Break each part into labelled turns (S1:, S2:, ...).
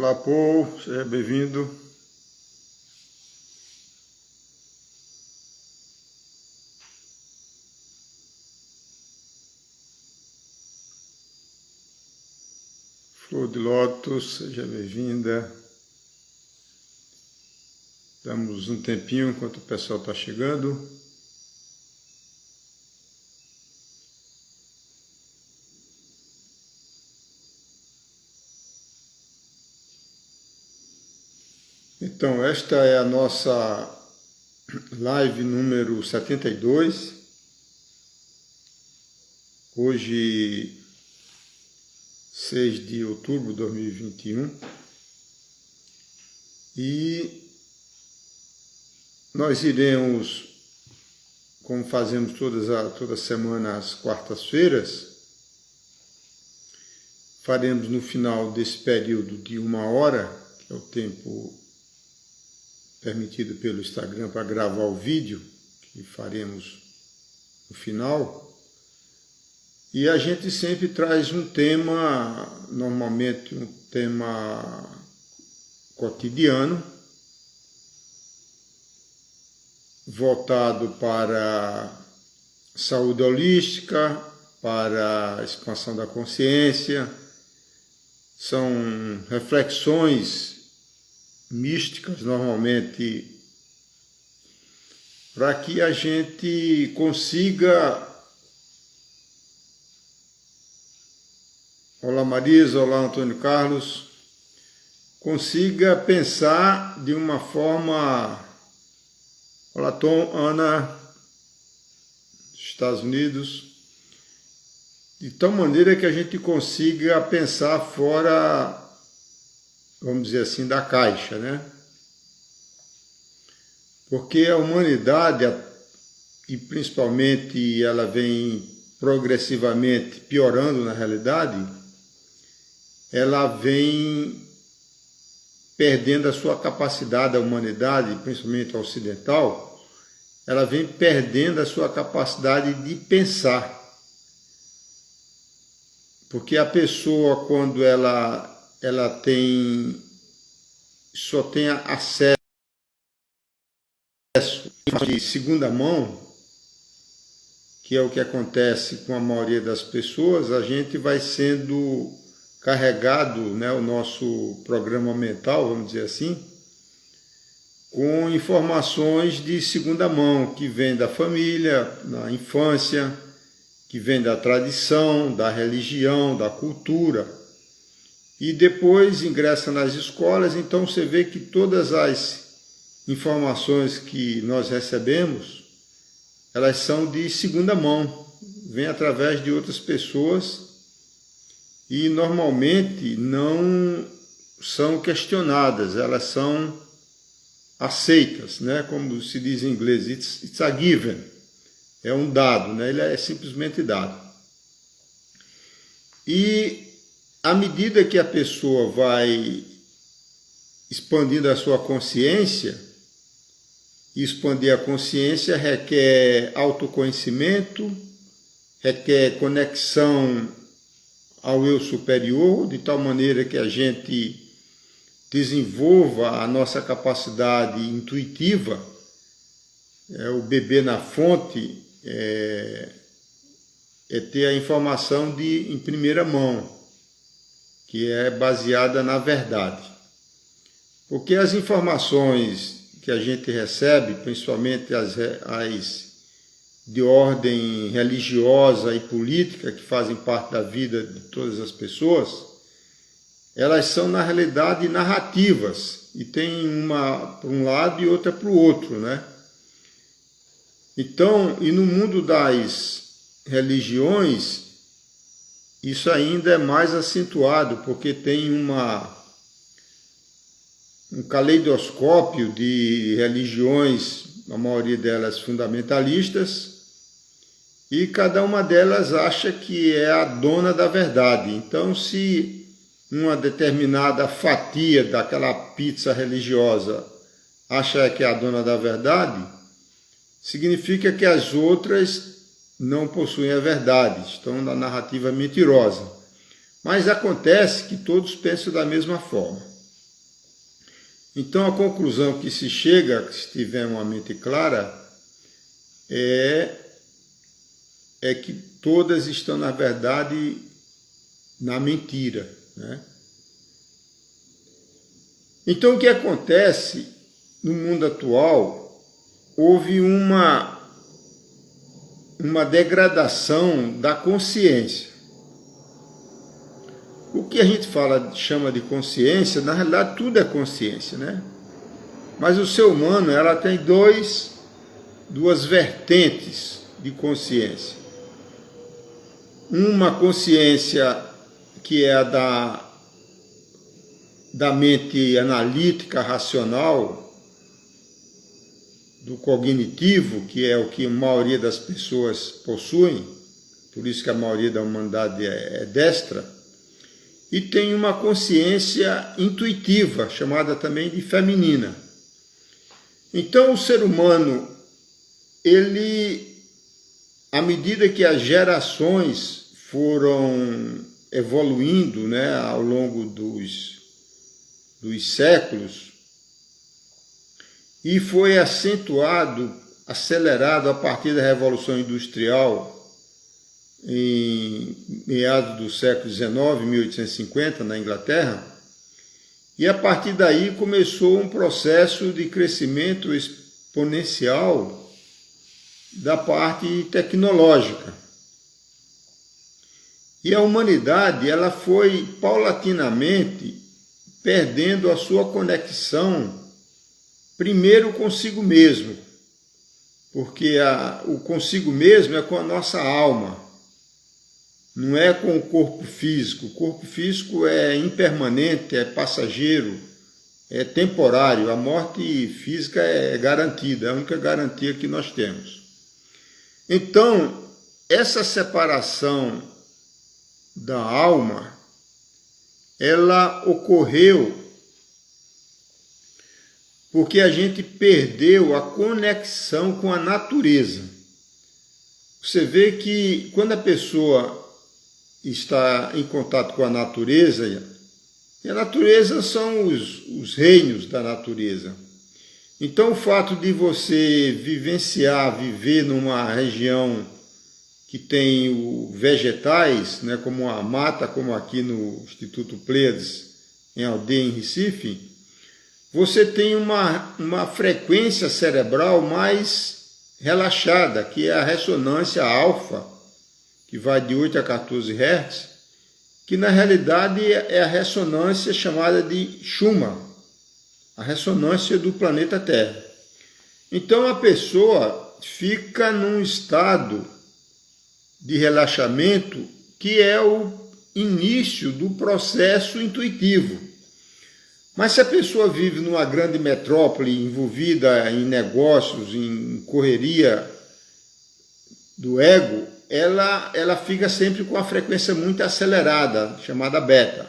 S1: Olá, Paul, seja bem-vindo. Flor de Lótus, seja bem-vinda. Damos um tempinho enquanto o pessoal está chegando. Então, esta é a nossa live número 72. Hoje, 6 de outubro de 2021. E nós iremos, como fazemos toda semana às quartas-feiras, faremos no final desse período de 1 hora, que é o tempo permitido pelo Instagram para gravar o vídeo, que faremos no final. E a gente sempre traz um tema, normalmente um tema cotidiano, voltado para saúde holística, para a expansão da consciência. São reflexões místicas, normalmente, para que a gente consiga... Olá Marisa, olá Antônio Carlos, consiga pensar de uma forma... Olá Tom, Ana, Estados Unidos, de tal maneira que a gente consiga pensar fora, vamos dizer assim, da caixa, né? Porque a humanidade, e principalmente ela vem progressivamente piorando na realidade, ela vem perdendo a sua capacidade, a humanidade, principalmente a ocidental, ela vem perdendo a sua capacidade de pensar. Porque a pessoa, quando ela só tem acesso de segunda mão, que é o que acontece com a maioria das pessoas, a gente vai sendo carregado, né, o nosso programa mental, vamos dizer assim, com informações de segunda mão, que vem da família, na infância, que vem da tradição, da religião, da cultura, e depois ingressa nas escolas. Então você vê que todas as informações que nós recebemos, elas são de segunda mão, vêm através de outras pessoas e normalmente não são questionadas, elas são aceitas, né? Como se diz em inglês, it's a given, é um dado, né? Ele é simplesmente dado. E à medida que a pessoa vai expandindo a sua consciência, e expandir a consciência requer autoconhecimento, requer conexão ao eu superior, de tal maneira que a gente desenvolva a nossa capacidade intuitiva. O bebê na fonte é ter a informação em primeira mão, que é baseada na verdade. Porque as informações que a gente recebe, principalmente as de ordem religiosa e política, que fazem parte da vida de todas as pessoas, elas são, na realidade, narrativas, e tem uma para um lado e outra para o outro, né? Então, e no mundo das religiões, isso ainda é mais acentuado, porque tem um caleidoscópio de religiões, a maioria delas fundamentalistas, e cada uma delas acha que é a dona da verdade. Então, se uma determinada fatia daquela pizza religiosa acha que é a dona da verdade, significa que as outras não possuem a verdade, estão na narrativa mentirosa. Mas acontece que todos pensam da mesma forma. Então a conclusão que se chega, se tiver uma mente clara, é que todas estão, na verdade, na mentira, né? Então o que acontece no mundo atual? Houve uma degradação da consciência. O que a gente chama de consciência, na realidade tudo é consciência, né? Mas o ser humano, ela tem duas vertentes de consciência. Uma consciência que é a da mente analítica, racional, do cognitivo, que é o que a maioria das pessoas possuem, por isso que a maioria da humanidade é destra. E tem uma consciência intuitiva, chamada também de feminina. Então o ser humano, à medida que as gerações foram evoluindo, né, ao longo dos séculos, e foi acelerado a partir da Revolução Industrial, em meados do século XIX, 1850, na Inglaterra, e a partir daí começou um processo de crescimento exponencial da parte tecnológica. E a humanidade, ela foi paulatinamente perdendo a sua conexão, primeiro consigo mesmo, porque o consigo mesmo é com a nossa alma, não é com o corpo físico. O corpo físico é impermanente, é passageiro, é temporário. A morte física é garantida, é a única garantia que nós temos. Então, essa separação da alma, ela ocorreu porque a gente perdeu a conexão com a natureza. Você vê que quando a pessoa está em contato com a natureza, e a natureza são os reinos da natureza. Então o fato de você viver numa região que tem vegetais, né, como a mata, como aqui no Instituto Pleiades, em Aldeia, em Recife, você tem uma frequência cerebral mais relaxada, que é a ressonância alfa, que vai de 8 a 14 Hz, que na realidade é a ressonância chamada de Schumann, a ressonância do planeta Terra. Então a pessoa fica num estado de relaxamento que é o início do processo intuitivo. Mas se a pessoa vive numa grande metrópole envolvida em negócios, em correria do ego, ela fica sempre com a frequência muito acelerada, chamada beta.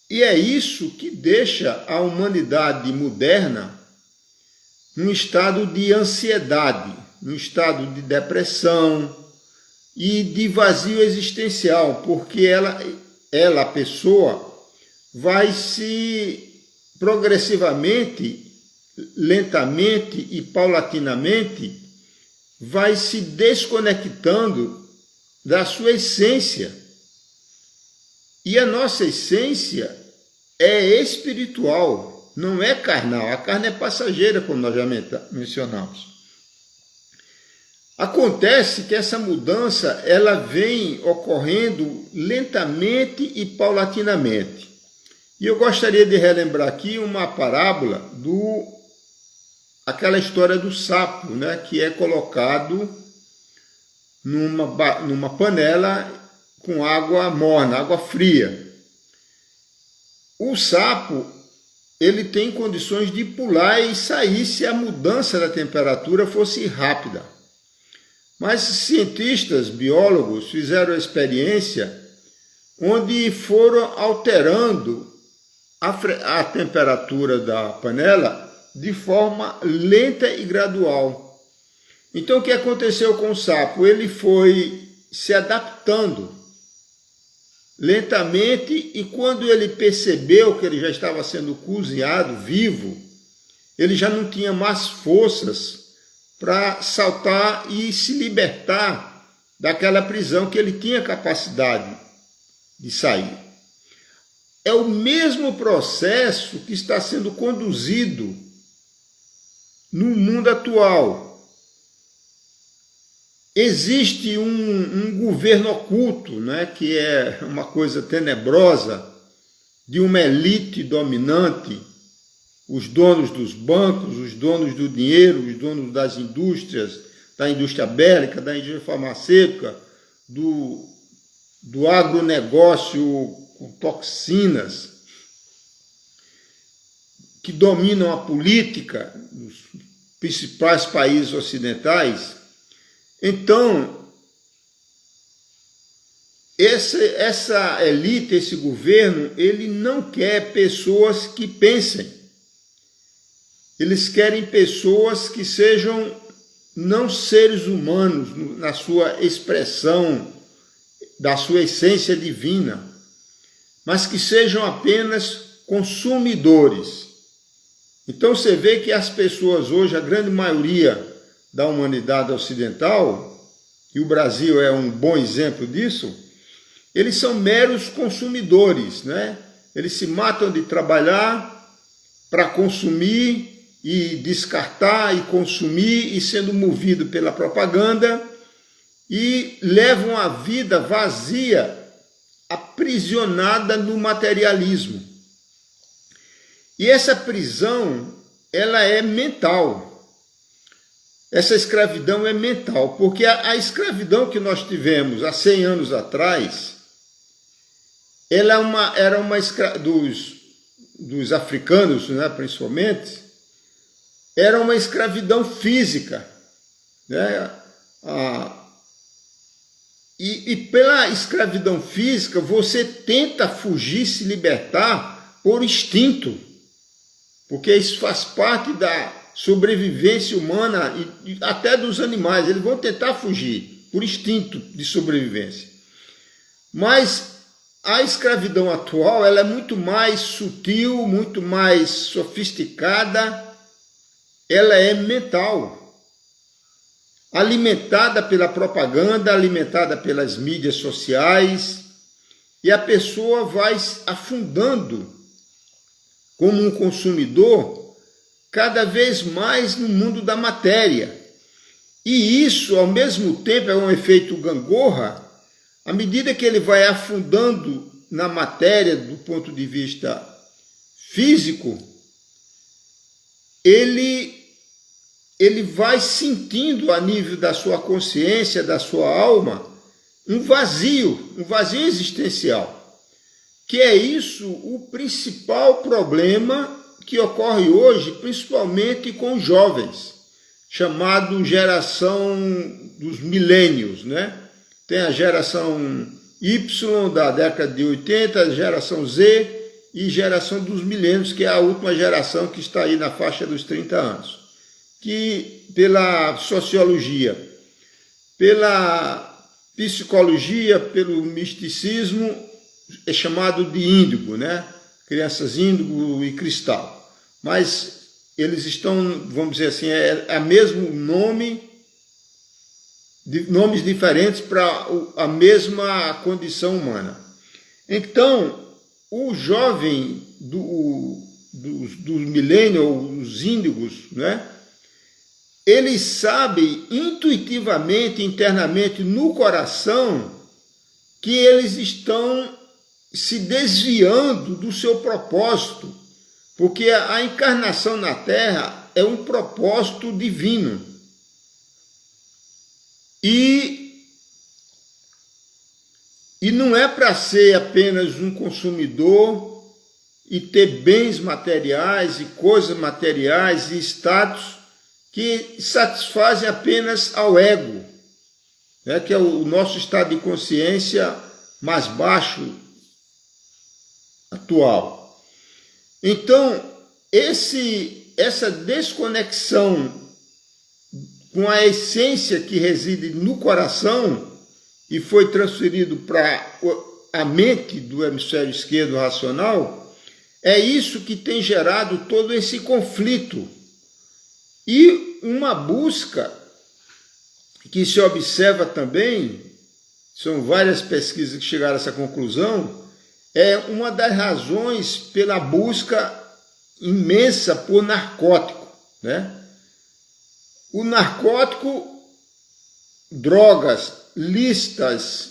S1: E é isso que deixa a humanidade moderna num estado de ansiedade, num estado de depressão e de vazio existencial, porque a pessoa, vai se progressivamente, lentamente e paulatinamente, vai se desconectando da sua essência. E a nossa essência é espiritual, não é carnal. A carne é passageira, como nós já mencionamos. Acontece que essa mudança ela vem ocorrendo lentamente e paulatinamente. E eu gostaria de relembrar aqui uma parábola aquela história do sapo, né, que é colocado numa panela com água morna, água fria. O sapo, ele tem condições de pular e sair se a mudança da temperatura fosse rápida. Mas cientistas, biólogos, fizeram a experiência onde foram alterando a temperatura da panela de forma lenta e gradual. Então o que aconteceu com o sapo? Ele foi se adaptando lentamente, e quando ele percebeu que ele já estava sendo cozinhado vivo, ele já não tinha mais forças para saltar e se libertar daquela prisão que ele tinha capacidade de sair. É o mesmo processo que está sendo conduzido no mundo atual. Existe um governo oculto, né, que é uma coisa tenebrosa, de uma elite dominante, os donos dos bancos, os donos do dinheiro, os donos das indústrias, da indústria bélica, da indústria farmacêutica, do agronegócio com toxinas, que dominam a política dos principais países ocidentais. Então, essa elite, esse governo, ele não quer pessoas que pensem. Eles querem pessoas que sejam não seres humanos na sua expressão, da sua essência divina, mas que sejam apenas consumidores. Então você vê que as pessoas hoje, a grande maioria da humanidade ocidental, e o Brasil é um bom exemplo disso, eles são meros consumidores, né? Eles se matam de trabalhar para consumir e descartar e consumir e sendo movido pela propaganda e levam a vida vazia, aprisionada no materialismo. E essa prisão, ela é mental. Essa escravidão é mental, porque a escravidão que nós tivemos há 100 anos atrás, ela era uma dos africanos, né, principalmente, era uma escravidão física, né? E pela escravidão física, você tenta fugir, se libertar por instinto, porque isso faz parte da sobrevivência humana e até dos animais. Eles vão tentar fugir por instinto de sobrevivência. Mas a escravidão atual, ela é muito mais sutil, muito mais sofisticada, ela é mental, alimentada pela propaganda, alimentada pelas mídias sociais, e a pessoa vai afundando como um consumidor cada vez mais no mundo da matéria. E isso, ao mesmo tempo, é um efeito gangorra. À medida que ele vai afundando na matéria do ponto de vista físico, ele vai sentindo a nível da sua consciência, da sua alma, um vazio existencial. Que é isso o principal problema que ocorre hoje, principalmente com os jovens, chamado geração dos milênios, né? Tem a geração Y da década de 80, a geração Z e geração dos milênios, que é a última geração que está aí na faixa dos 30 anos. Que pela sociologia, pela psicologia, pelo misticismo, é chamado de índigo, né? Crianças índigo e cristal. Mas eles estão, vamos dizer assim, é o mesmo nome, nomes diferentes para a mesma condição humana. Então, o jovem do milênio, os índigos, né? Eles sabem intuitivamente, internamente, no coração, que eles estão se desviando do seu propósito, porque a encarnação na Terra é um propósito divino. E não é para ser apenas um consumidor e ter bens materiais e coisas materiais e status que satisfazem apenas ao ego, né, que é o nosso estado de consciência mais baixo atual. Então, essa desconexão com a essência que reside no coração e foi transferido para a mente do hemisfério esquerdo racional, é isso que tem gerado todo esse conflito. E uma busca que se observa também, são várias pesquisas que chegaram a essa conclusão, é uma das razões pela busca imensa por narcótico, né? O narcótico, drogas lícitas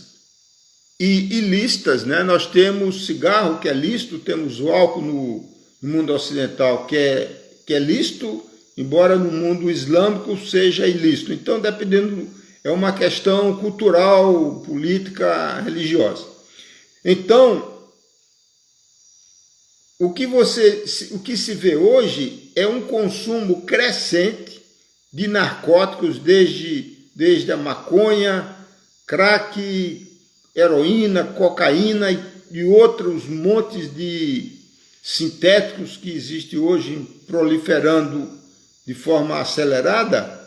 S1: e ilícitas, né? Nós temos cigarro, que é lícito, temos o álcool no mundo ocidental, que é lícito, embora no mundo islâmico seja ilícito. Então, dependendo, é uma questão cultural, política, religiosa. Então, o que se vê hoje é um consumo crescente de narcóticos, desde a maconha, crack, heroína, cocaína e outros montes de sintéticos que existem hoje proliferando de forma acelerada.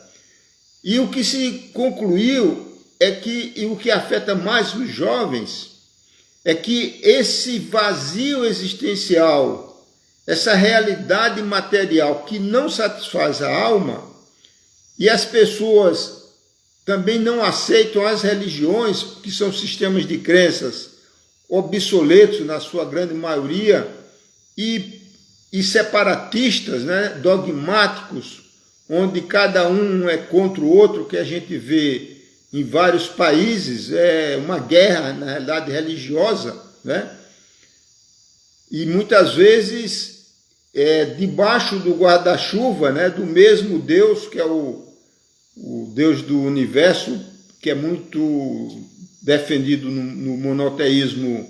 S1: E o que se concluiu é que, e o que afeta mais os jovens, é que esse vazio existencial, essa realidade material que não satisfaz a alma, e as pessoas também não aceitam as religiões, que são sistemas de crenças obsoletos na sua grande maioria, e separatistas, né, dogmáticos, onde cada um é contra o outro, que a gente vê em vários países, é uma guerra, na realidade, religiosa, né? E muitas vezes, debaixo do guarda-chuva, né, do mesmo Deus, que é o Deus do universo, que é muito defendido no monoteísmo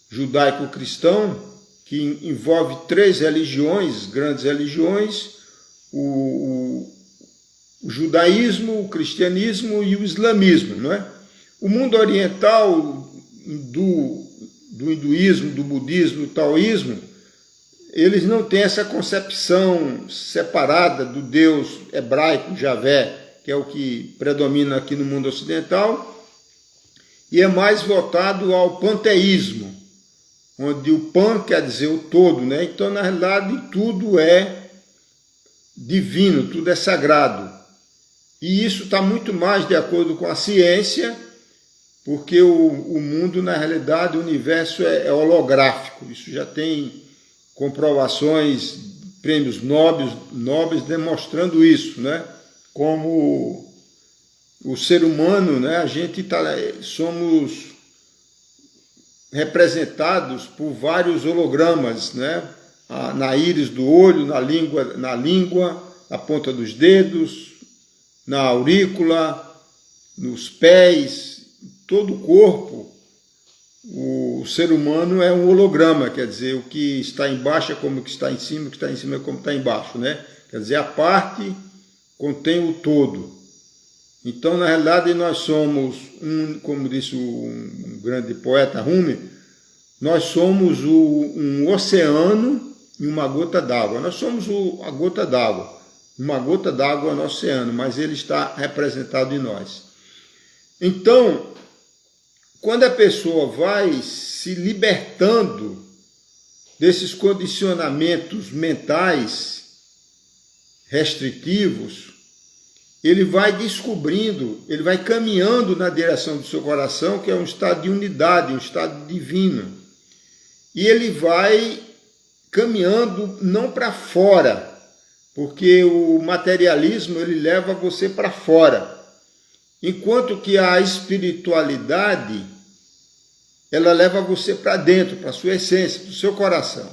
S1: judaico-cristão, que envolve 3 religiões, grandes religiões, o judaísmo, o cristianismo e o islamismo, não é? O mundo oriental, do hinduísmo, do budismo, do taoísmo, eles não têm essa concepção separada do Deus hebraico, Javé, que é o que predomina aqui no mundo ocidental, e é mais voltado ao panteísmo, onde o pan quer dizer o todo, né? Então, na realidade, tudo é divino, tudo é sagrado. E isso está muito mais de acordo com a ciência, porque o mundo, na realidade, o universo é holográfico. Isso já tem comprovações, prêmios nobres demonstrando isso, né? Como o ser humano, né? A gente somos representados por vários hologramas, né? Na íris do olho, na língua, na ponta dos dedos, na aurícula, nos pés, todo o corpo. O ser humano é um holograma, quer dizer, o que está embaixo é como o que está em cima, o que está em cima é como está embaixo, né? Quer dizer, a parte contém o todo. Então, na realidade, nós somos, como disse um grande poeta Rumi, nós somos um oceano e uma gota d'água. Nós somos a gota d'água. Uma gota d'água no oceano, mas ele está representado em nós. Então, quando a pessoa vai se libertando desses condicionamentos mentais restritivos, ele vai descobrindo, ele vai caminhando na direção do seu coração, que é um estado de unidade, um estado divino. E ele vai caminhando não para fora, porque o materialismo ele leva você para fora, enquanto que a espiritualidade ela leva você para dentro, para a sua essência, para o seu coração.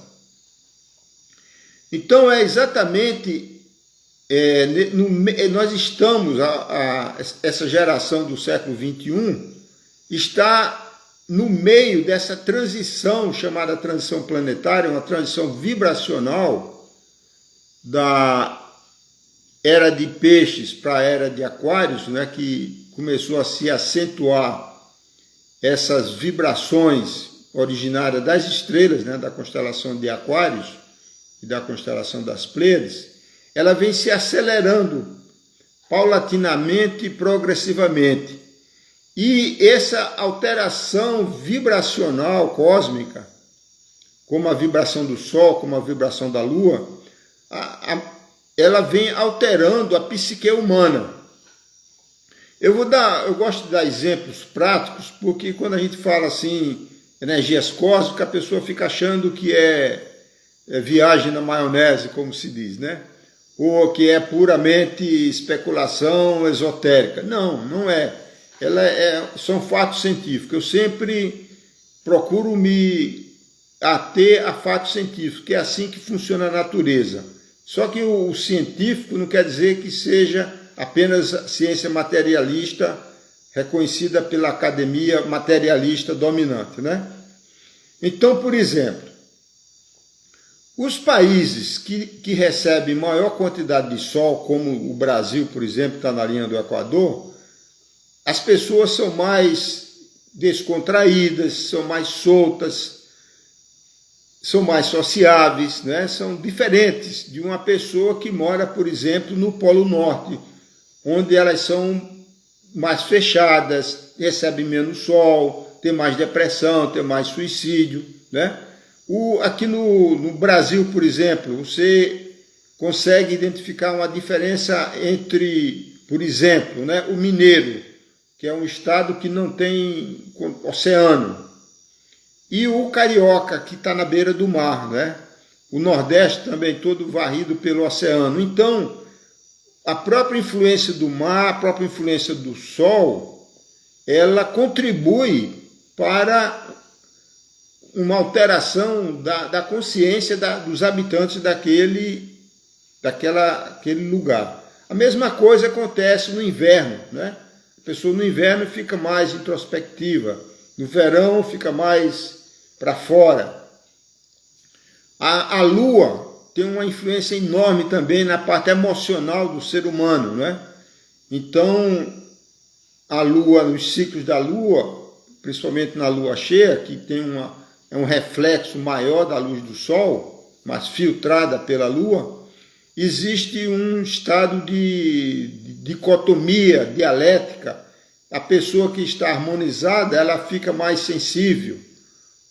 S1: Então é exatamente nós estamos, essa geração do século XXI está no meio dessa transição chamada transição planetária, uma transição vibracional da era de peixes para a era de aquários, né, que começou a se acentuar essas vibrações originárias das estrelas, né, da constelação de Aquários e da constelação das Pleiades. Ela vem se acelerando paulatinamente e progressivamente. E essa alteração vibracional cósmica, como a vibração do Sol, como a vibração da Lua, ela vem alterando a psique humana. Eu gosto de dar exemplos práticos, porque quando a gente fala assim, energias cósmicas, a pessoa fica achando que é viagem na maionese, como se diz, né? Ou que é puramente especulação esotérica. Não, não é. São fatos científicos. Eu sempre procuro me ater a fatos científicos, que é assim que funciona a natureza. Só que o científico não quer dizer que seja apenas ciência materialista, reconhecida pela academia materialista dominante, né? Então, por exemplo, os países que recebem maior quantidade de sol, como o Brasil, por exemplo, está na linha do Equador, as pessoas são mais descontraídas, são mais soltas, são mais sociáveis, né? São diferentes de uma pessoa que mora, por exemplo, no Polo Norte, onde elas são mais fechadas, recebem menos sol, tem mais depressão, tem mais suicídio, né? Aqui no Brasil, por exemplo, você consegue identificar uma diferença entre, por exemplo, né, o Mineiro, que é um estado que não tem oceano, e o Carioca, que está na beira do mar, né? O Nordeste também todo varrido pelo oceano. Então, a própria influência do mar, a própria influência do Sol, ela contribui para uma alteração da consciência dos habitantes daquele lugar. A mesma coisa acontece no inverno, né? A pessoa no inverno fica mais introspectiva, no verão fica mais para fora. A Lua tem uma influência enorme também na parte emocional do ser humano, né? Então, a Lua, nos ciclos da Lua, principalmente na Lua cheia, que é um reflexo maior da luz do Sol, mas filtrada pela Lua, existe um estado de dicotomia dialética. A pessoa que está harmonizada, ela fica mais sensível,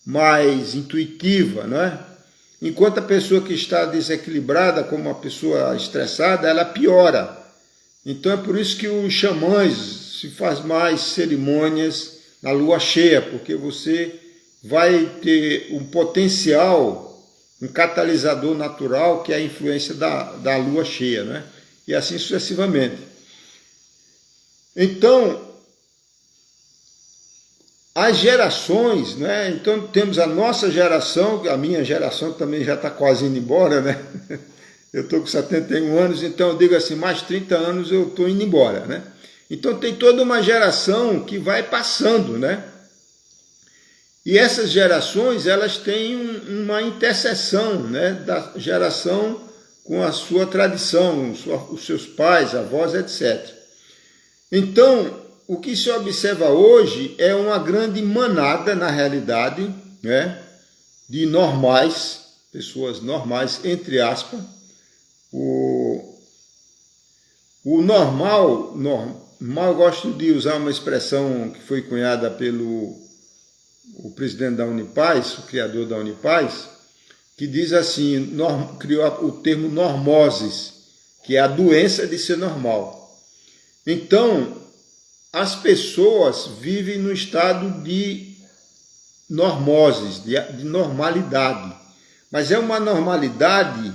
S1: mais intuitiva, não é? Enquanto a pessoa que está desequilibrada, como uma pessoa estressada, ela piora. Então é por isso que os xamãs se faz mais cerimônias na lua cheia, porque você vai ter um potencial, um catalisador natural, que é a influência da lua cheia, né? E assim sucessivamente. Então, as gerações, né? Então temos a nossa geração, a minha geração também já está quase indo embora, né? Eu estou com 71 anos, então eu digo assim, mais 30 anos eu estou indo embora, né? Então tem toda uma geração que vai passando, né? E essas gerações, elas têm uma interseção, né, da geração com a sua tradição, os seus pais, avós, etc. Então, o que se observa hoje é uma grande manada, na realidade, né, de normais, pessoas normais, entre aspas. O normal, eu gosto de usar uma expressão que foi cunhada pelo presidente da Unipaz, o criador da Unipaz, que diz assim, criou o termo normoses, que é a doença de ser normal. Então, as pessoas vivem no estado de normoses, de normalidade, mas é uma normalidade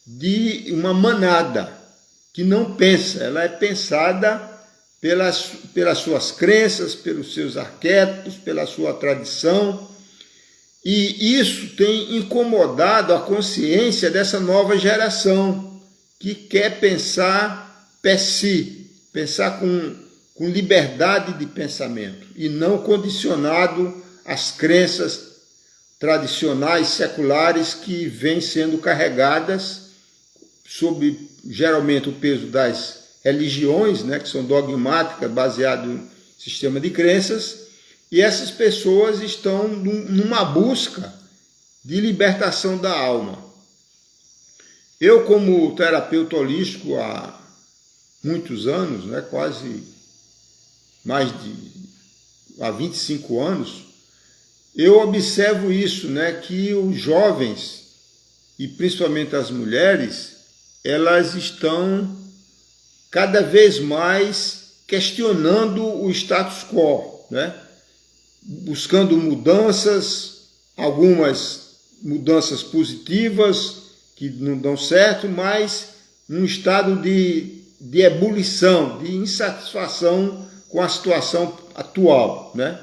S1: de uma manada que não pensa, ela é pensada pelas suas crenças, pelos seus arquétipos, pela sua tradição, e isso tem incomodado a consciência dessa nova geração que quer pensar per si, pensar com liberdade de pensamento e não condicionado às crenças tradicionais, seculares, que vêm sendo carregadas sob geralmente o peso das religiões, né, que são dogmáticas, baseadas no sistema de crenças, e essas pessoas estão numa busca de libertação da alma. Eu, como terapeuta holístico há muitos anos, né, quase mais de há 25 anos, eu observo isso, né, que os jovens, e principalmente as mulheres, elas estão cada vez mais questionando o status quo, né, buscando mudanças, algumas mudanças positivas que não dão certo, mas num estado de ebulição, de insatisfação com a situação atual, né?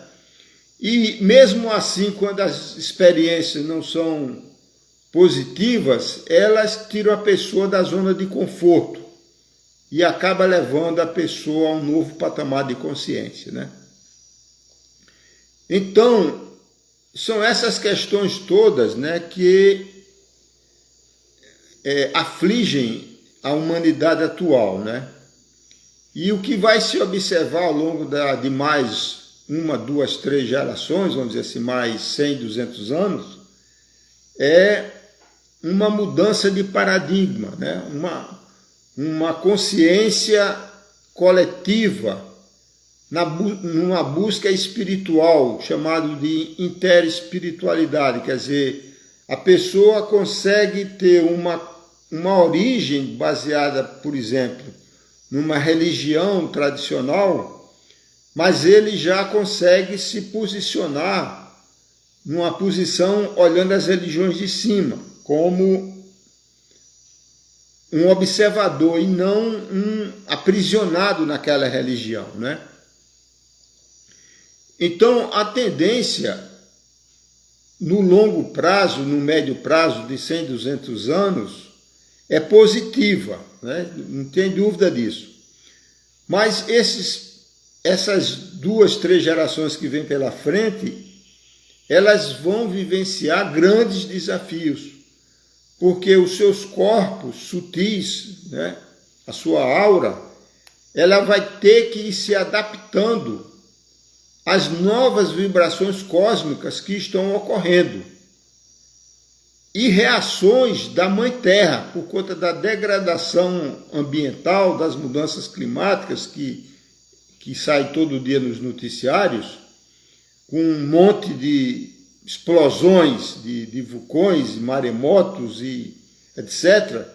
S1: E mesmo assim, quando as experiências não são positivas, elas tiram a pessoa da zona de conforto e acaba levando a pessoa a um novo patamar de consciência, né? Então, são essas questões todas, né, que afligem a humanidade atual, né? E o que vai se observar ao longo de mais uma, duas, três gerações, vamos dizer assim, mais 100, 200 anos, é uma mudança de paradigma, né? Uma consciência coletiva, numa busca espiritual, chamado de interespiritualidade, quer dizer, a pessoa consegue ter uma origem baseada, por exemplo, numa religião tradicional, mas ele já consegue se posicionar numa posição olhando as religiões de cima, como um observador e não um aprisionado naquela religião, né? Então, a tendência no longo prazo, no médio prazo de 100, 200 anos, é positiva, né? Não tem dúvida disso. Mas essas 2, 3 gerações que vêm pela frente, elas vão vivenciar grandes desafios, porque os seus corpos sutis, né, a sua aura, ela vai ter que ir se adaptando às novas vibrações cósmicas que estão ocorrendo e reações da Mãe Terra por conta da degradação ambiental, das mudanças climáticas que sai todo dia nos noticiários, com um monte de explosões de vulcões, maremotos e etc.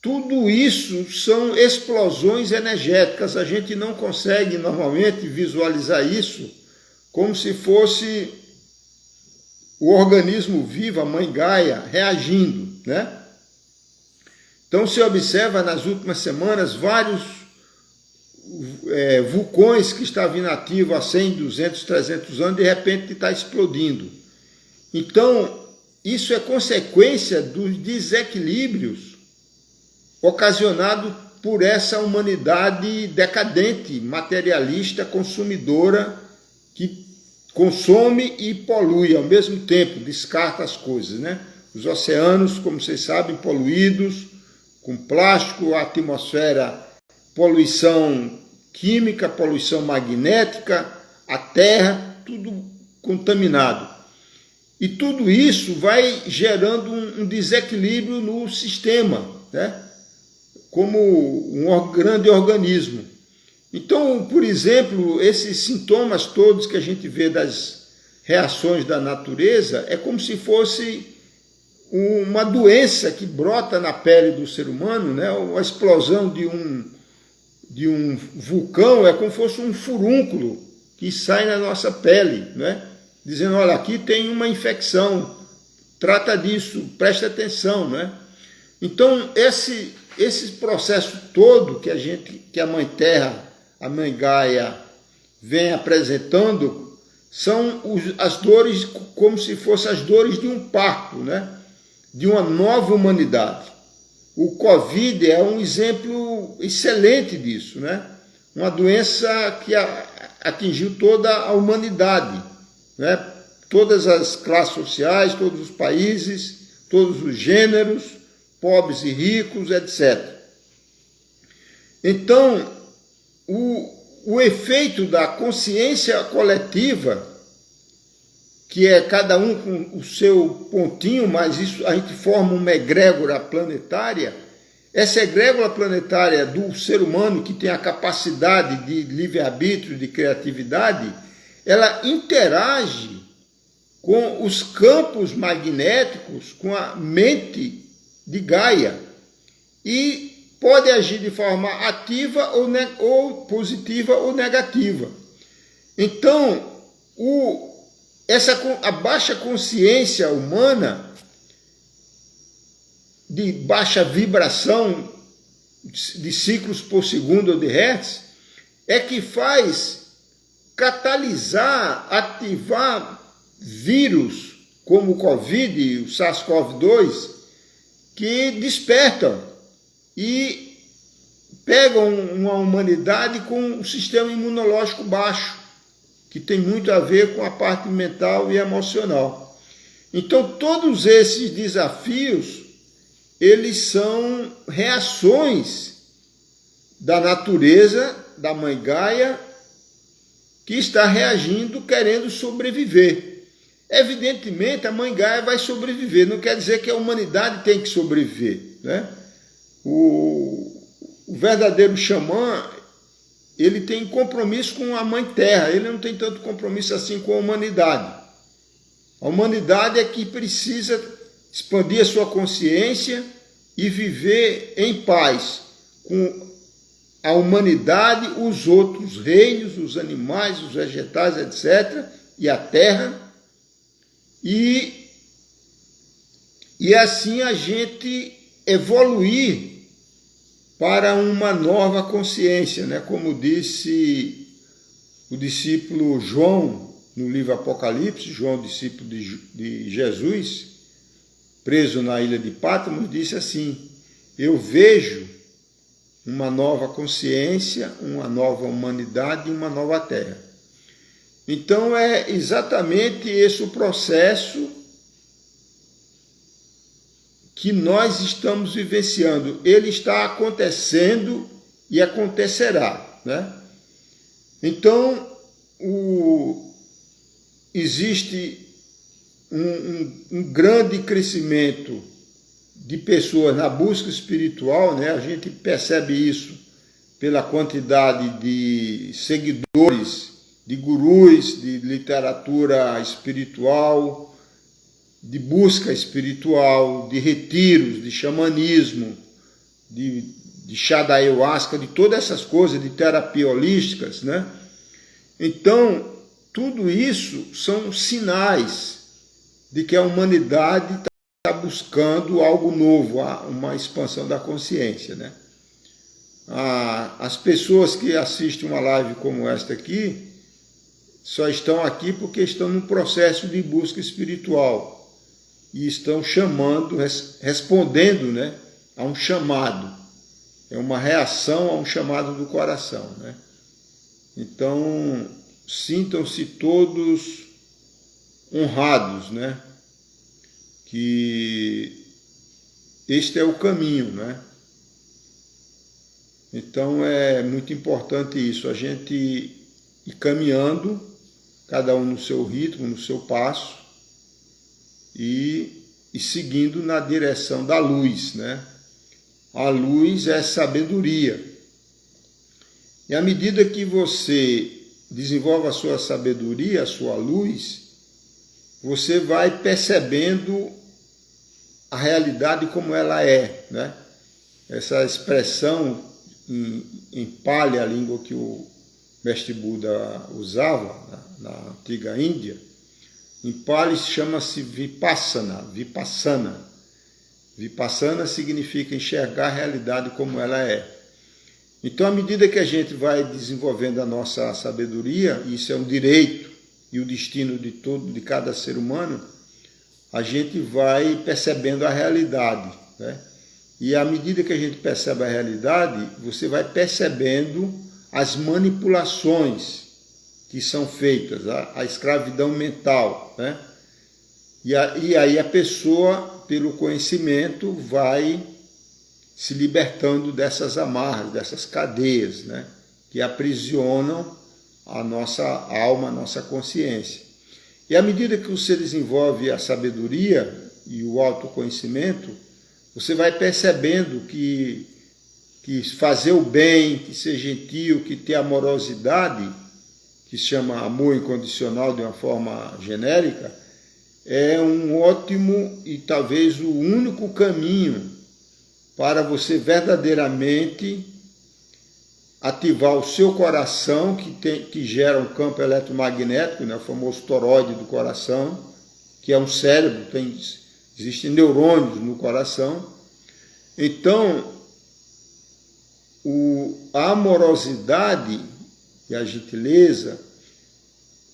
S1: Tudo isso são explosões energéticas. A gente não consegue normalmente visualizar isso como se fosse o organismo vivo, a Mãe Gaia, reagindo, né? Então se observa nas últimas semanas vários vulcões que estavam inativos há 100, 200, 300 anos, de repente está explodindo. Então, isso é consequência dos desequilíbrios ocasionados por essa humanidade decadente, materialista, consumidora, que consome e polui ao mesmo tempo, descarta as coisas, né? Os oceanos, como vocês sabem, poluídos, com plástico, a atmosfera, poluição química, poluição magnética, a terra, tudo contaminado. E tudo isso vai gerando um desequilíbrio no sistema, né? Como um grande organismo. Então, por exemplo, esses sintomas todos que a gente vê das reações da natureza é como se fosse uma doença que brota na pele do ser humano, né? A explosão de um vulcão é como se fosse um furúnculo que sai na nossa pele, né? Dizendo, olha, aqui tem uma infecção, trata disso, presta atenção, né? Então, esse processo todo que a Mãe Terra, a Mãe Gaia, vem apresentando, são as dores como se fossem as dores de um parto, né? De uma nova humanidade. O Covid é um exemplo excelente disso, né? Uma doença que atingiu toda a humanidade, né? Todas as classes sociais, todos os países, todos os gêneros, pobres e ricos, etc. Então, o efeito da consciência coletiva, que é cada um com o seu pontinho, mas isso a gente forma uma egrégora planetária. Essa egrégora planetária do ser humano, que tem a capacidade de livre-arbítrio, de criatividade, ela interage com os campos magnéticos, com a mente de Gaia, e pode agir de forma ativa ou positiva ou negativa. Então, a baixa consciência humana, de baixa vibração, de ciclos por segundo ou de hertz, é que faz catalisar, ativar vírus como o Covid e o SARS-CoV-2, que despertam e pegam uma humanidade com um sistema imunológico baixo, que tem muito a ver com a parte mental e emocional. Então, todos esses desafios, eles são reações da natureza, da Mãe Gaia, que está reagindo, querendo sobreviver. Evidentemente, a Mãe Gaia vai sobreviver, não quer dizer que a humanidade tem que sobreviver, né? O verdadeiro xamã, ele tem compromisso com a Mãe Terra, ele não tem tanto compromisso assim com a humanidade. A humanidade é que precisa expandir a sua consciência e viver em paz com a humanidade, os outros reinos, os animais, os vegetais, etc., e a Terra, e assim a gente evoluir para uma nova consciência, né? Como disse o discípulo João no livro Apocalipse, João, discípulo de Jesus, preso na ilha de Patmos, disse assim: eu vejo uma nova consciência, uma nova humanidade e uma nova terra. Então é exatamente esse o processo que nós estamos vivenciando. Ele está acontecendo e acontecerá, né? Então, existe um grande crescimento de pessoas na busca espiritual, né? A gente percebe isso pela quantidade de seguidores, de gurus, de literatura espiritual, de busca espiritual, de retiros, de xamanismo, de chá da ayahuasca, de todas essas coisas, de terapia holísticas, né? Então, tudo isso são sinais de que a humanidade está buscando algo novo, uma expansão da consciência, né? As pessoas que assistem uma live como esta aqui só estão aqui porque estão num processo de busca espiritual e estão chamando, respondendo, né, a um chamado. É uma reação a um chamado do coração, né? Então, sintam-se todos honrados, né? Que este é o caminho, né? Então é muito importante isso, a gente ir caminhando, cada um no seu ritmo, no seu passo, e seguindo na direção da luz, né? A luz é sabedoria. E à medida que você desenvolve a sua sabedoria, a sua luz, você vai percebendo a realidade como ela é, né? Essa expressão em Pali, a língua que o mestre Buda usava na antiga Índia, em Pali chama-se Vipassana. Vipassana significa enxergar a realidade como ela é. Então, à medida que a gente vai desenvolvendo a nossa sabedoria, e isso é um direito e o destino de cada ser humano, a gente vai percebendo a realidade, né? E à medida que a gente percebe a realidade, você vai percebendo as manipulações que são feitas, a escravidão mental, né? E aí a pessoa, pelo conhecimento, vai se libertando dessas amarras, dessas cadeias, né, que aprisionam a nossa alma, a nossa consciência. E à medida que você desenvolve a sabedoria e o autoconhecimento, você vai percebendo que fazer o bem, que ser gentil, que ter amorosidade, que se chama amor incondicional de uma forma genérica, é um ótimo e talvez o único caminho para você verdadeiramente ativar o seu coração, que gera um campo eletromagnético, né, o famoso toroide do coração, que é um cérebro, existem neurônios no coração. Então, a amorosidade e a gentileza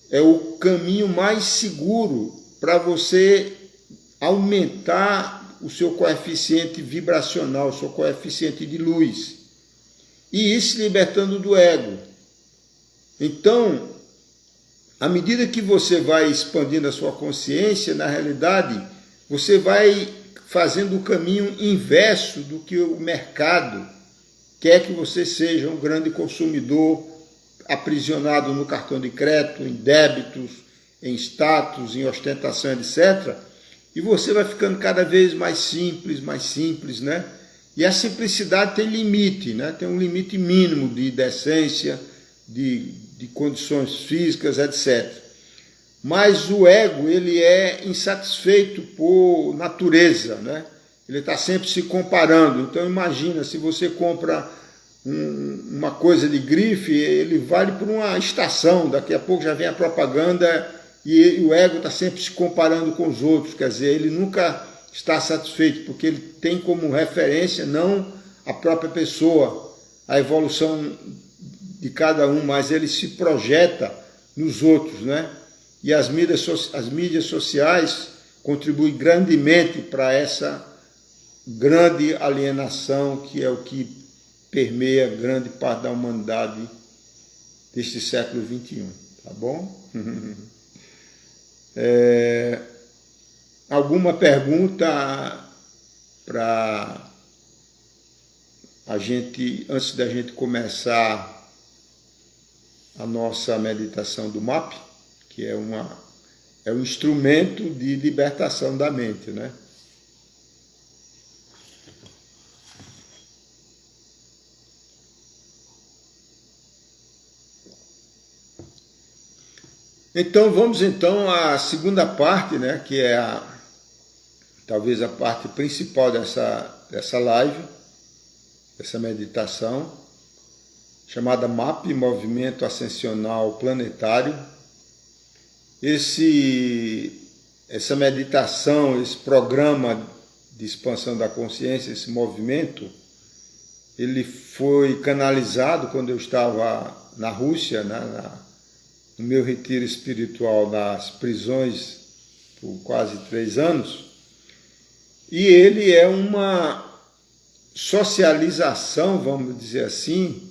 S1: é o caminho mais seguro para você aumentar o seu coeficiente vibracional, o seu coeficiente de luz, e ir se libertando do ego. Então, à medida que você vai expandindo a sua consciência, na realidade, você vai fazendo o caminho inverso do que o mercado quer que você seja, um grande consumidor, aprisionado no cartão de crédito, em débitos, em status, em ostentação, etc. E você vai ficando cada vez mais simples, né? E a simplicidade tem limite, né? Tem um limite mínimo de decência, de condições físicas, etc. Mas o ego, ele é insatisfeito por natureza, né? Ele está sempre se comparando. Então imagina, se você compra uma coisa de grife, ele vale por uma estação, daqui a pouco já vem a propaganda e o ego está sempre se comparando com os outros, quer dizer, ele nunca está satisfeito, porque ele tem como referência não a própria pessoa, a evolução de cada um, mas ele se projeta nos outros, né? E as mídias sociais contribuem grandemente para essa grande alienação, que é o que permeia grande parte da humanidade deste século XXI, tá bom? Alguma pergunta para a gente, antes da gente começar a nossa meditação do MAP, que é um instrumento de libertação da mente, né? Então, vamos então à segunda parte, né, que é talvez a parte principal dessa live, dessa meditação, chamada MAP, Movimento Ascensional Planetário. Essa meditação, esse programa de expansão da consciência, esse movimento, ele foi canalizado quando eu estava na Rússia, no meu retiro espiritual nas prisões por quase 3 anos, e ele é uma socialização, vamos dizer assim,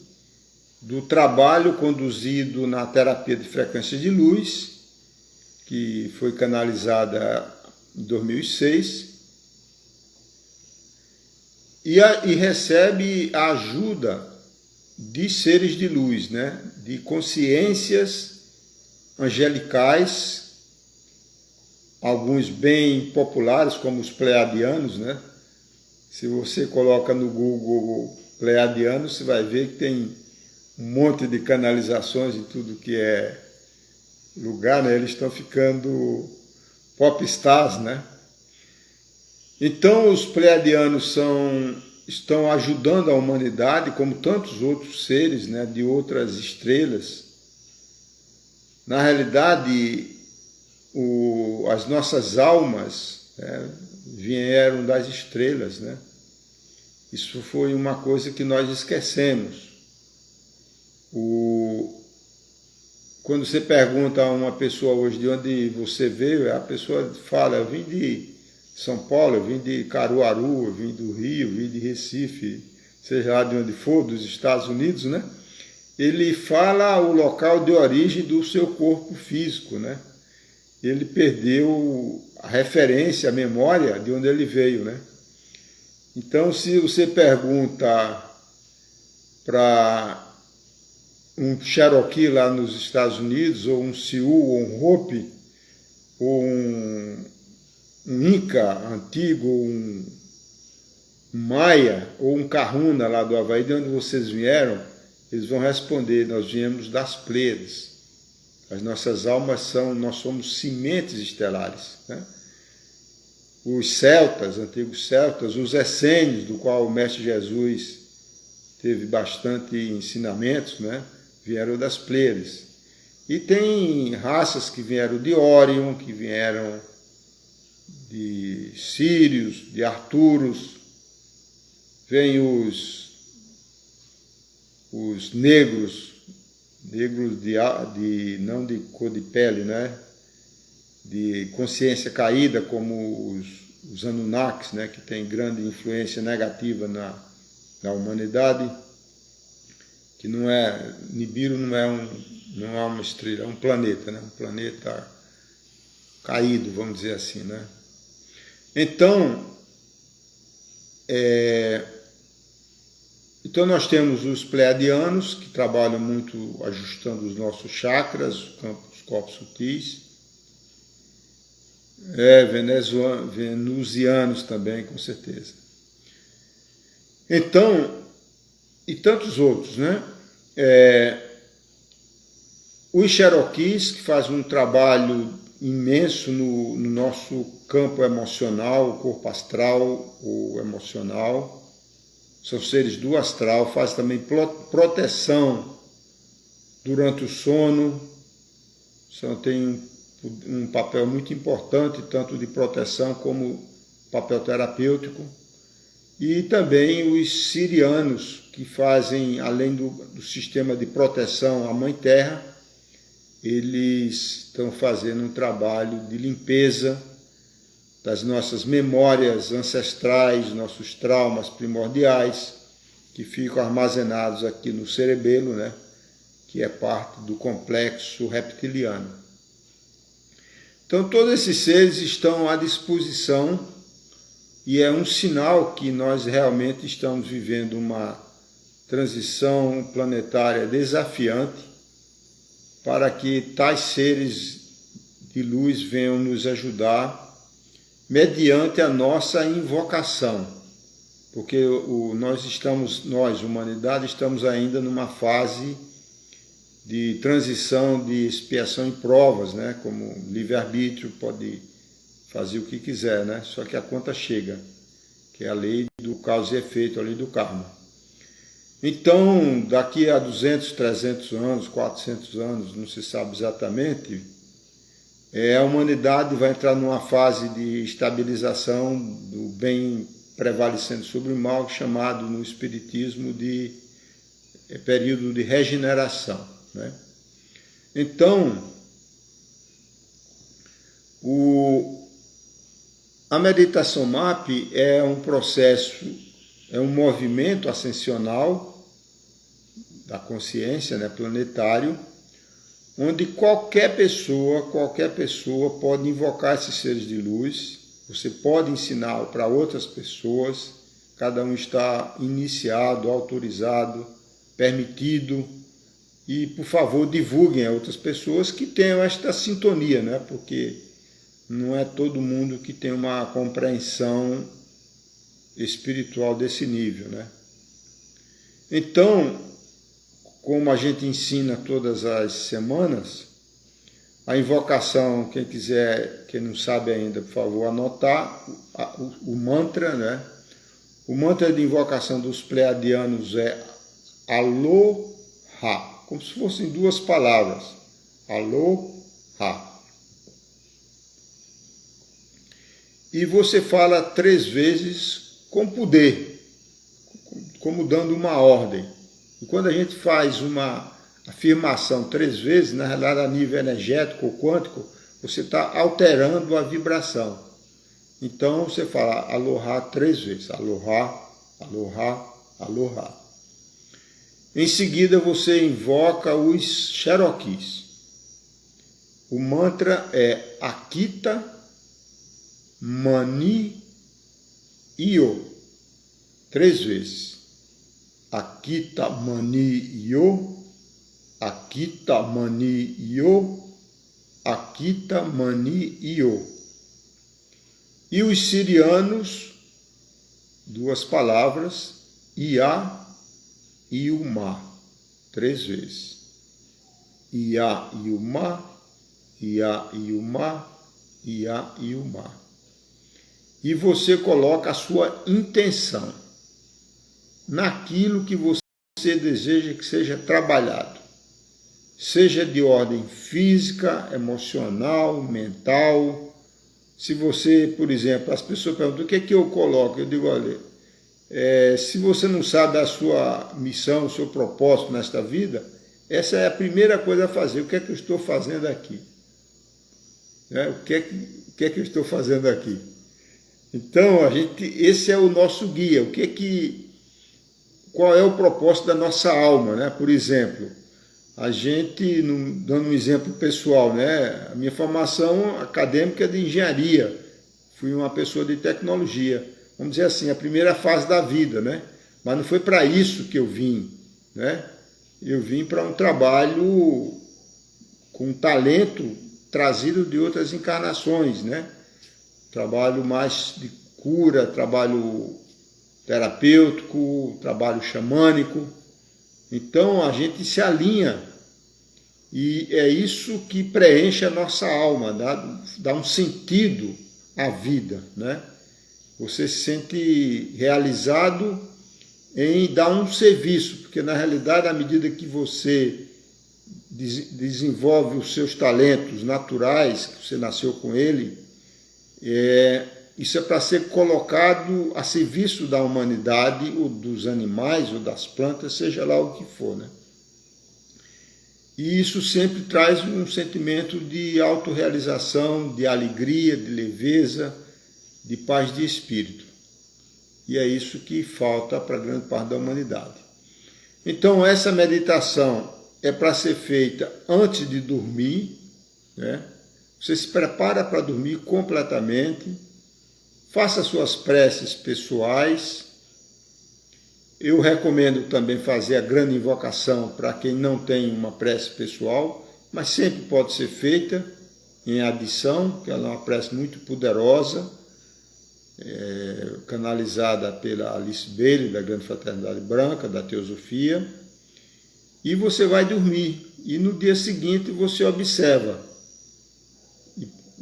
S1: do trabalho conduzido na terapia de frequência de luz, que foi canalizada em 2006, e recebe a ajuda de seres de luz, né? De consciências angelicais, alguns bem populares, como os pleiadianos, né? Se você coloca no Google pleiadianos, você vai ver que tem um monte de canalizações em tudo que é lugar, né? Eles estão ficando popstars, né? Então, os pleiadianos estão ajudando a humanidade, como tantos outros seres, né, de outras estrelas. Na realidade, as nossas almas, né, vieram das estrelas, né? Isso foi uma coisa que nós esquecemos. Quando você pergunta a uma pessoa hoje de onde você veio, a pessoa fala: eu vim de São Paulo, eu vim de Caruaru, eu vim do Rio, eu vim de Recife, seja lá de onde for, dos Estados Unidos, né? Ele fala o local de origem do seu corpo físico, né? Ele perdeu a referência, a memória de onde ele veio, né? Então, se você pergunta para um Cherokee lá nos Estados Unidos, ou um Sioux, ou um Hopi, ou um Inca antigo, ou um Maia, ou um Kahuna lá do Havaí, de onde vocês vieram, eles vão responder: nós viemos das Pleiades. As nossas almas nós somos sementes estelares, né? Os celtas, antigos celtas, os essênios, do qual o Mestre Jesus teve bastante ensinamentos, né? Vieram das Pleiades. E tem raças que vieram de Órion, que vieram de Sírios, de Arturos, vem os negros não de cor de pele, né? De consciência caída, como os Anunnakis, né? Que tem grande influência negativa na humanidade, que não é, Nibiru não é uma estrela, é um planeta, né? Um planeta caído, vamos dizer assim, né? Então, nós temos os pleiadianos, que trabalham muito ajustando os nossos chakras, os corpos sutis. Venusianos também, com certeza. Então, e tantos outros, né? Os Cherokees, que fazem um trabalho imenso no nosso campo emocional, o corpo astral ou emocional. São seres do astral, fazem também proteção durante o sono. Tem um papel muito importante, tanto de proteção como papel terapêutico. E também os sirianos, que fazem, além do sistema de proteção à Mãe Terra, eles estão fazendo um trabalho de limpeza das nossas memórias ancestrais, nossos traumas primordiais, que ficam armazenados aqui no cerebelo, né? Que é parte do complexo reptiliano. Então, todos esses seres estão à disposição e é um sinal que nós realmente estamos vivendo uma transição planetária desafiante para que tais seres de luz venham nos ajudar mediante a nossa invocação, porque nós, humanidade, estamos ainda numa fase de transição, de expiação e provas, né? Como livre-arbítrio, pode fazer o que quiser, né? Só que a conta chega, que é a lei do causa e efeito, a lei do karma. Então, daqui a 200, 300 anos, 400 anos, não se sabe exatamente, a humanidade vai entrar numa fase de estabilização do bem prevalecendo sobre o mal, chamado no Espiritismo de período de regeneração, né? Então, a meditação MAP é um processo, é um movimento ascensional da consciência, né, planetário, onde qualquer pessoa pode invocar esses seres de luz. Você pode ensinar para outras pessoas, cada um está iniciado, autorizado, permitido, e por favor divulguem a outras pessoas que tenham esta sintonia, né? Porque não é todo mundo que tem uma compreensão espiritual desse nível, né? Então, como a gente ensina todas as semanas, a invocação, quem quiser, quem não sabe ainda, por favor, anotar o mantra, né? O mantra de invocação dos pleiadianos é Aloha, como se fossem duas palavras, Aloha. E você fala 3 vezes com poder, como dando uma ordem. E quando a gente faz uma afirmação 3 vezes, na realidade a nível energético ou quântico, você está alterando a vibração. Então você fala Aloha 3 vezes, Aloha, Aloha, Aloha. Em seguida você invoca os Cherokees. O mantra é Akita Mani Io, 3 vezes. Akita Mani Io, Akita Mani Io, Akita Mani Io. E os sirianos, 2 palavras, Ia e Uma, 3 vezes. Iá e o Má, Iá e o Má, Iá e o Má. E você coloca a sua intenção naquilo que você deseja que seja trabalhado. Seja de ordem física, emocional, mental. Se você, por exemplo, as pessoas perguntam o que é que eu coloco? Eu digo, olha, se você não sabe a sua missão, o seu propósito nesta vida, essa é a primeira coisa a fazer. O que é que eu estou fazendo aqui? O que é que eu estou fazendo aqui? Então, esse é o nosso guia. Qual é o propósito da nossa alma, né? Por exemplo, a gente, dando um exemplo pessoal, né? A minha formação acadêmica é de engenharia. Fui uma pessoa de tecnologia. Vamos dizer assim, a primeira fase da vida, né? Mas não foi para isso que eu vim, né? Eu vim para um trabalho com talento trazido de outras encarnações, né? Trabalho mais de cura, trabalho terapêutico, trabalho xamânico. Então a gente se alinha e é isso que preenche a nossa alma, dá um sentido à vida, né? Você se sente realizado em dar um serviço, porque na realidade, à medida que você desenvolve os seus talentos naturais, que você nasceu com ele, isso é para ser colocado a serviço da humanidade, ou dos animais, ou das plantas, seja lá o que for, né? E isso sempre traz um sentimento de autorrealização, de alegria, de leveza, de paz de espírito. E é isso que falta para grande parte da humanidade. Então, essa meditação é para ser feita antes de dormir, né? Você se prepara para dormir completamente, faça suas preces pessoais. Eu recomendo também fazer a grande invocação para quem não tem uma prece pessoal, mas sempre pode ser feita em adição, que ela é uma prece muito poderosa, canalizada pela Alice Bailey, da Grande Fraternidade Branca, da Teosofia, e você vai dormir. E no dia seguinte você observa,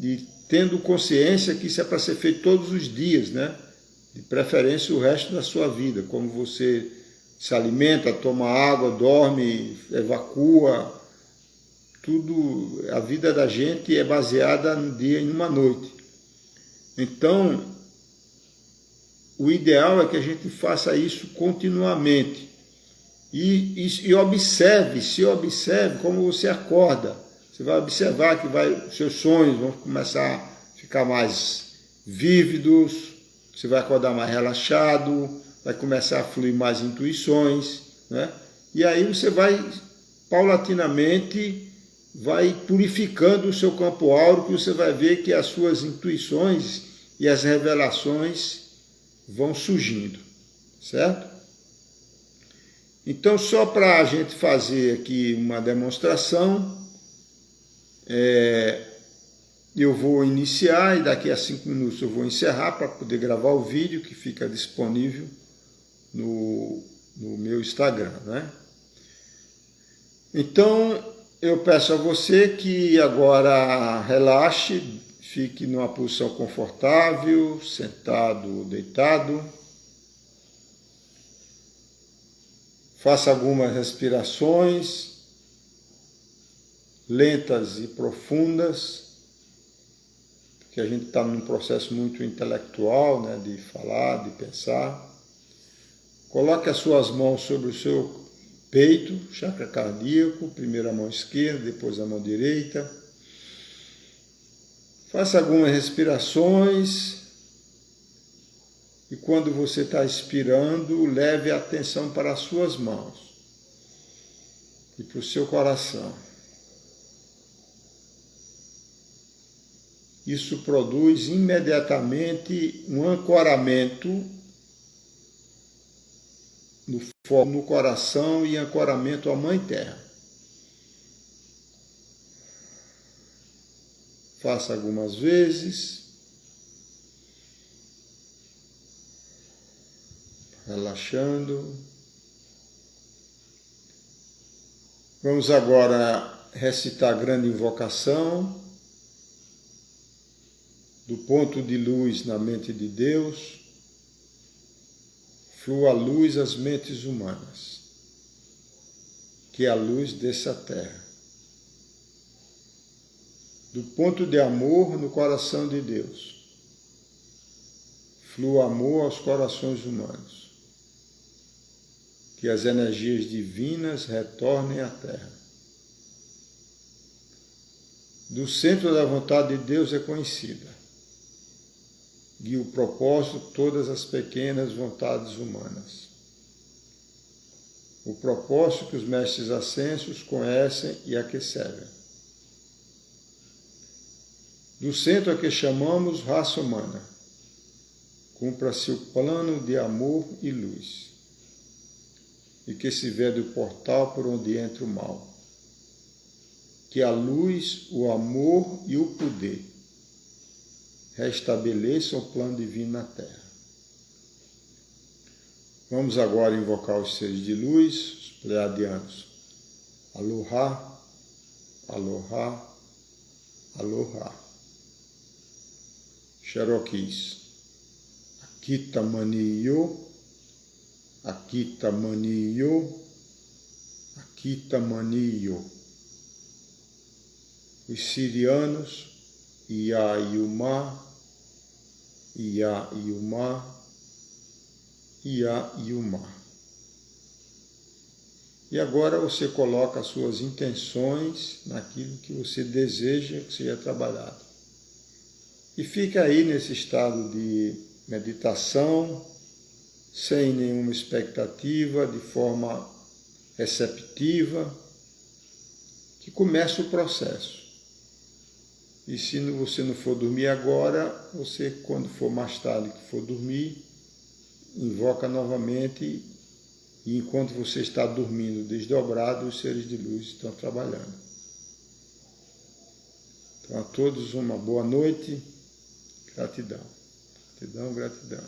S1: e tendo consciência que isso é para ser feito todos os dias, né? De preferência o resto da sua vida, como você se alimenta, toma água, dorme, evacua, tudo, a vida da gente é baseada no dia e numa noite. Então, o ideal é que a gente faça isso continuamente e se observe como você acorda. Você vai observar que seus sonhos vão começar a ficar mais vívidos, você vai acordar mais relaxado, vai começar a fluir mais intuições, né? E aí você vai, paulatinamente, vai purificando o seu campo áureo, que você vai ver que as suas intuições e as revelações vão surgindo, certo? Então, só para a gente fazer aqui uma demonstração, eu vou iniciar e daqui a 5 minutos eu vou encerrar para poder gravar o vídeo que fica disponível no meu Instagram, né? Então, eu peço a você que agora relaxe, fique numa posição confortável, sentado ou deitado. Faça algumas respirações lentas e profundas, porque a gente está num processo muito intelectual, né, de falar, de pensar. Coloque as suas mãos sobre o seu peito, chakra cardíaco, primeiro a mão esquerda, depois a mão direita. Faça algumas respirações e quando você está expirando, leve a atenção para as suas mãos e para o seu coração. Isso produz imediatamente um ancoramento no coração e ancoramento à Mãe Terra. Faça algumas vezes. Relaxando. Vamos agora recitar a grande invocação do ponto de luz na mente de Deus, flua a luz às mentes humanas, que a luz desça à terra. Do ponto de amor no coração de Deus, flua amor aos corações humanos, que as energias divinas retornem à terra. Do centro da vontade de Deus é conhecida, guia o propósito todas as pequenas vontades humanas. O propósito que os mestres ascensos conhecem e a que servem. Do centro a que chamamos raça humana, cumpra-se o plano de amor e luz, e que se vê do portal por onde entra o mal. Que a luz, o amor e o poder restabeleçam o plano divino na Terra. Vamos agora invocar os seres de luz, os pleiadianos. Aloha, aloha, aloha. Cherokees. Akita maniyo, akita maniyo, akita maniyo. Os sirianos, Ia Yuma, Ia Yuma, Ia Yuma. E agora você coloca as suas intenções naquilo que você deseja que seja trabalhado. E fica aí nesse estado de meditação, sem nenhuma expectativa, de forma receptiva, que começa o processo. E se você não for dormir agora, você, quando for mais tarde que for dormir, invoca novamente, e enquanto você está dormindo desdobrado, os seres de luz estão trabalhando. Então a todos uma boa noite, gratidão, gratidão, gratidão.